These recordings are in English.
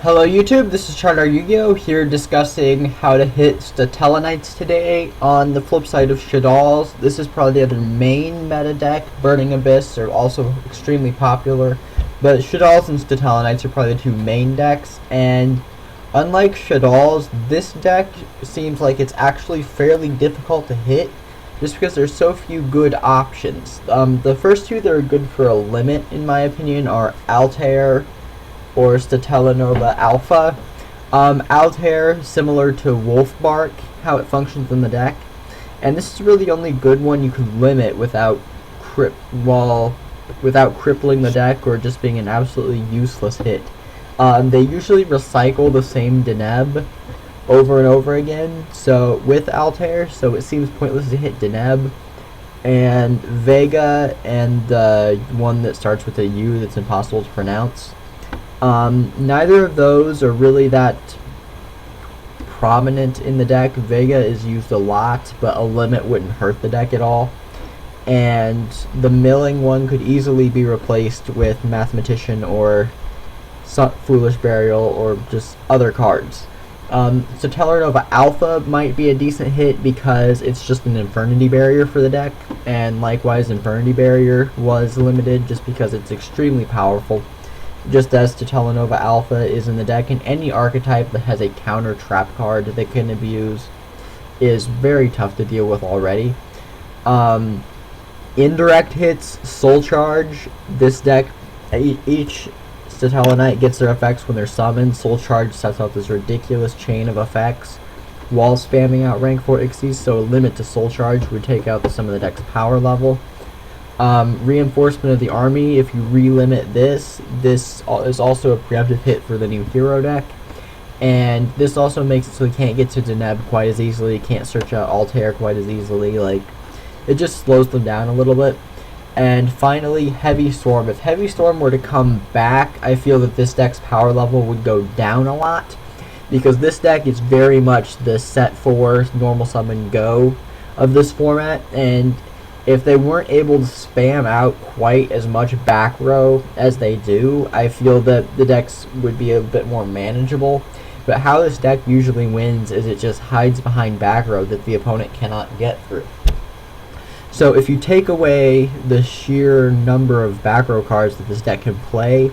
Hello YouTube, this is ChardarYuGiOh here discussing how to hit Satellarknights today. On the flip side of Shaddolls, this is probably the other main meta deck. Burning Abyss are also extremely popular, but Shaddolls and Satellarknights are probably the two main decks, and unlike Shaddolls, this deck seems like it's actually fairly difficult to hit just because there's so few good options. The first two that are good for a limit, in my opinion, are Altair or Stellanova Alpha. Altair, similar to Wolfbark, how it functions in the deck, and this is really the only good one you can limit without crippling the deck or just being an absolutely useless hit. They usually recycle the same Deneb over and over again, so with Altair, so it seems pointless to hit Deneb. And Vega and the one that starts with a U that's impossible to pronounce. Neither of those are really that prominent in the deck. Vega is used a lot, but a limit wouldn't hurt the deck at all. And the milling one could easily be replaced with Mathematician or Foolish Burial or just other cards. So Tellarnova Alpha might be a decent hit because it's just an Infernity Barrier for the deck, and likewise Infernity Barrier was limited just because it's extremely powerful. Just as Tellarnova Alpha is in the deck, and any archetype that has a counter trap card that they can abuse is very tough to deal with already. Indirect hits, Soul Charge. This deck, each Stellarknight gets their effects when they're summoned. Soul Charge sets out this ridiculous chain of effects while spamming out rank 4 Ixies, so a limit to Soul Charge would take out some of the deck's power level. Reinforcement of the Army, if you relimit this is also a preemptive hit for the new hero deck, and this also makes it so you can't get to Deneb quite as easily, you can't search out Altair quite as easily, like, it just slows them down a little bit. And finally, Heavy Storm. If Heavy Storm were to come back, I feel that this deck's power level would go down a lot, because this deck is very much the set 4 normal summon go of this format, and if they weren't able to spam out quite as much back row as they do, I feel that the decks would be a bit more manageable. But how this deck usually wins is it just hides behind back row that the opponent cannot get through. So if you take away the sheer number of back row cards that this deck can play,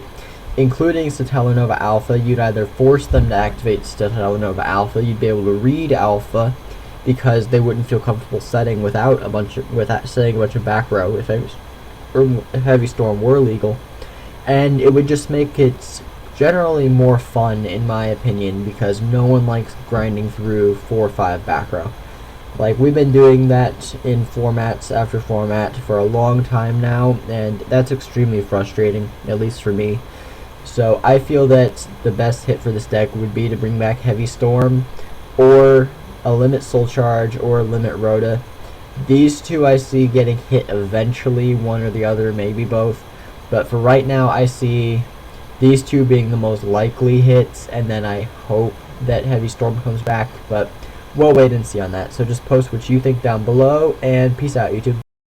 including Stellanova Alpha, you'd either force them to activate Stellanova Alpha, you'd be able to read Alpha, because they wouldn't feel comfortable setting without setting a bunch of back row if Heavy Storm were legal, and it would just make it generally more fun, in my opinion, because no one likes grinding through 4 or 5 back row. Like, we've been doing that in formats after format for a long time now, and that's extremely frustrating, at least for me. So I feel that the best hit for this deck would be to bring back Heavy Storm, or a limit Soul Charge, or a limit Rhoda. These two I see getting hit eventually, one or the other, maybe both. But for right now, I see these two being the most likely hits, and then I hope that Heavy Storm comes back, but we'll wait and see on that. So just post what you think down below, and peace out, YouTube.